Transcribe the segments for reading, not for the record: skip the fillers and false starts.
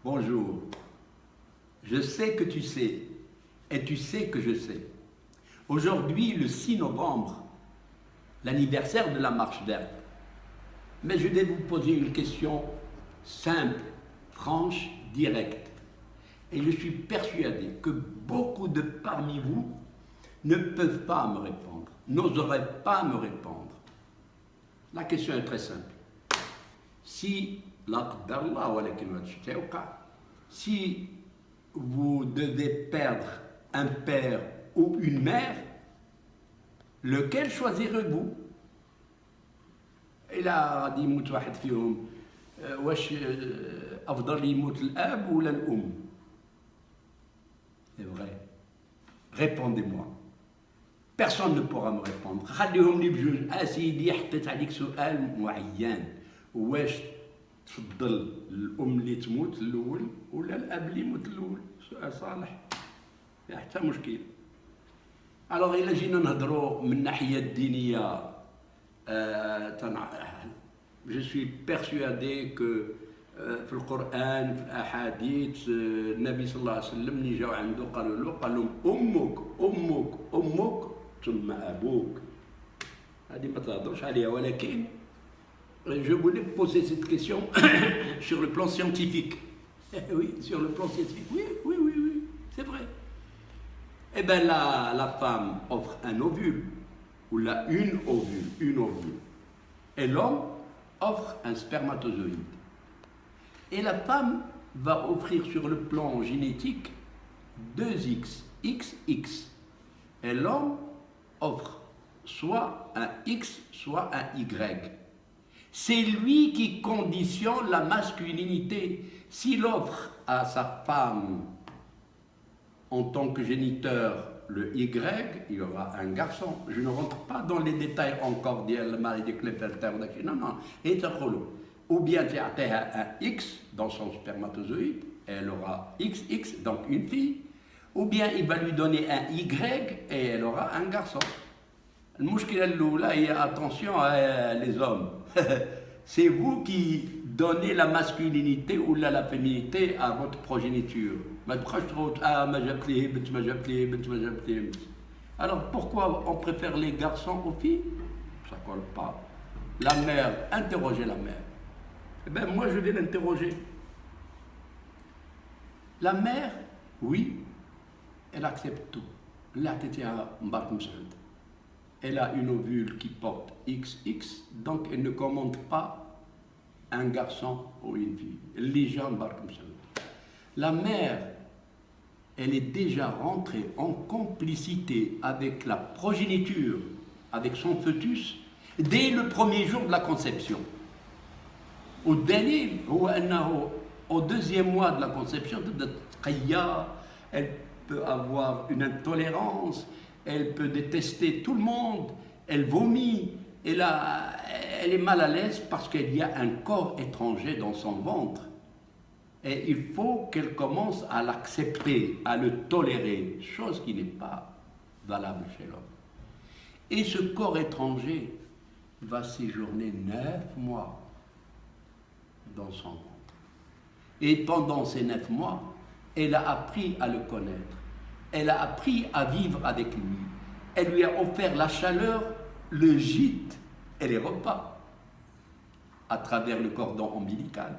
Bonjour. Je sais que tu sais, et tu sais que je sais. Aujourd'hui, le 6 novembre, l'anniversaire de la marche verte. Mais je vais vous poser une question simple, franche, directe. Et je suis persuadé que beaucoup de parmi vous ne peuvent pas me répondre, n'oseraient pas me répondre. La question est très simple. Si si vous devez perdre un père ou une mère, lequel choisirez-vous? إلا غادي يموت واحد فيهم واش أفضل يموت الأب ولا الأم؟ C'est vrai. Répondez-moi. Personne ne pourra me répondre. خليهم لي بجوج. سيدي حطيت عليك سؤال معين. واش تفضل الأم اللي تموت الأول ولا الأب اللي يموت الأول؟ سؤال صالح. ما حتى مشكل. Alors إلا جينا نهضروا من الناحية الدينية je suis persuadé que في القرآن في الأحاديث النبي صلى الله عليه وسلم اللي جاوا عنده قال لهم أمك ثم أبوك. هذه ما تهضرش عليها ولكن je voulais poser cette question sur le plan scientifique. Oui, sur le plan scientifique. Oui, c'est vrai. Eh bien la femme offre un ovule, ou une ovule. Et l'homme offre un spermatozoïde. Et la femme va offrir sur le plan génétique 2X, XX. Et l'homme offre soit un X, soit un Y. C'est lui qui conditionne la masculinité. S'il offre à sa femme, en tant que géniteur, le Y, il y aura un garçon. Je ne rentre pas dans les détails encore non. Ou bien tu as un X dans son spermatozoïde, et elle aura XX, donc une fille. Ou bien il va lui donner un Y et elle aura un garçon. Attention les hommes. C'est vous qui donnez la masculinité ou la féminité à votre progéniture. Alors pourquoi on préfère les garçons aux filles? Ça ne colle pas. La mère, interrogez la mère. Eh bien moi je vais l'interroger. La mère, oui, elle accepte tout. Elle a une ovule qui porte XX, donc elle ne commande pas un garçon ou une fille. Les gens La mère, elle est déjà rentrée en complicité avec la progéniture, avec son fœtus, dès le premier jour de la conception. Au deuxième mois de la conception, elle peut avoir une intolérance, elle peut détester tout le monde, elle vomit, elle est mal à l'aise parce qu'il y a un corps étranger dans son ventre. Et il faut qu'elle commence à l'accepter, à le tolérer, chose qui n'est pas valable chez l'homme. Et ce corps étranger va séjourner 9 mois dans son ventre. Et pendant ces 9 mois, elle a appris à le connaître. Elle a appris à vivre avec lui. Elle lui a offert la chaleur, le gîte et les repas à travers le cordon ombilical.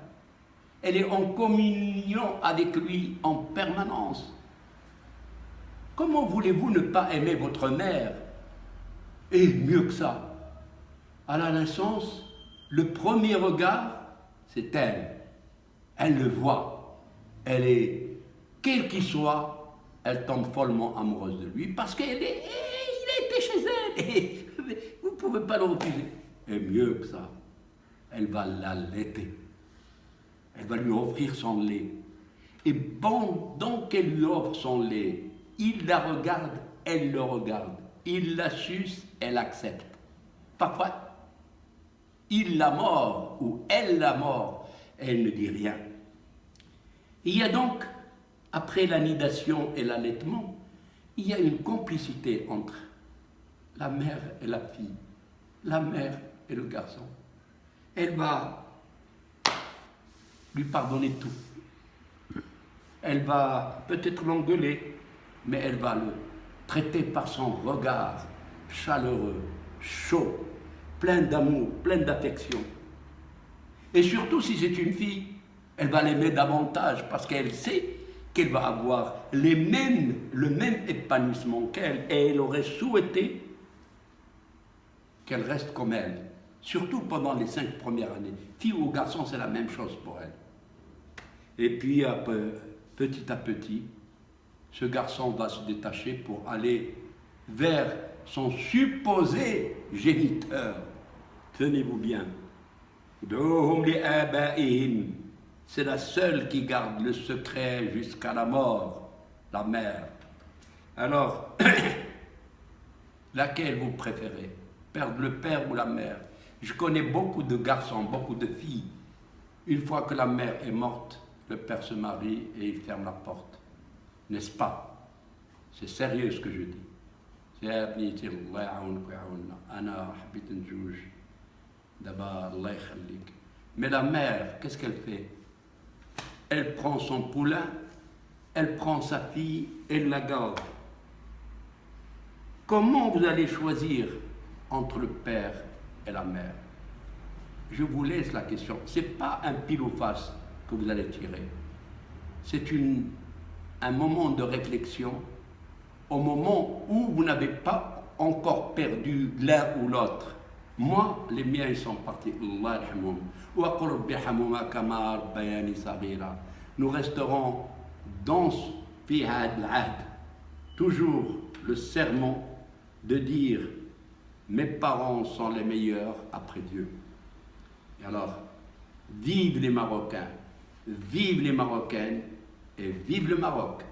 Elle est en communion avec lui en permanence. Comment voulez-vous ne pas aimer votre mère? Et mieux que ça, à la naissance, le premier regard, c'est elle. Elle le voit. Elle est, quel qu'il soit, elle tombe follement amoureuse de lui parce qu'il a été chez elle. Et vous ne pouvez pas le refuser. Et mieux que ça, elle va l'allaiter. Elle va lui offrir son lait. Et pendant qu'elle lui offre son lait, il la regarde, elle le regarde. Il la suce, elle accepte. Parfois, il la mord ou elle la mord, elle ne dit rien. Il y a donc, après l'anidation et l'allaitement, il y a une complicité entre la mère et la fille, la mère et le garçon. Elle va lui pardonner tout. Elle va peut-être l'engueuler, mais elle va le traiter par son regard chaleureux, chaud, plein d'amour, plein d'affection. Et surtout, si c'est une fille, elle va l'aimer davantage parce qu'elle sait qu'elle va avoir le même épanouissement qu'elle, et elle aurait souhaité qu'elle reste comme elle, surtout pendant les 5 premières années. Fille ou garçon, c'est la même chose pour elle. Et puis, petit à petit, ce garçon va se détacher pour aller vers son supposé géniteur. Tenez-vous bien. C'est la seule qui garde le secret jusqu'à la mort, la mère. Alors, laquelle vous préférez? Perdre le père ou la mère? Je connais beaucoup de garçons, beaucoup de filles. Une fois que la mère est morte, le père se marie et il ferme la porte. N'est-ce pas? C'est sérieux ce que je dis. Mais la mère, qu'est-ce qu'elle fait? Elle prend son poulain, elle prend sa fille, elle la garde. Comment vous allez choisir entre le père et la mère? Je vous laisse la question. Ce n'est pas un pile ou face que vous allez tirer. C'est un moment de réflexion, au moment où vous n'avez pas encore perdu l'un ou l'autre. Moi, les miens, ils sont partis. Nous resterons dans toujours le serment de dire mes parents sont les meilleurs après Dieu. Et alors, vive les Marocains, vive les Marocaines et vive le Maroc.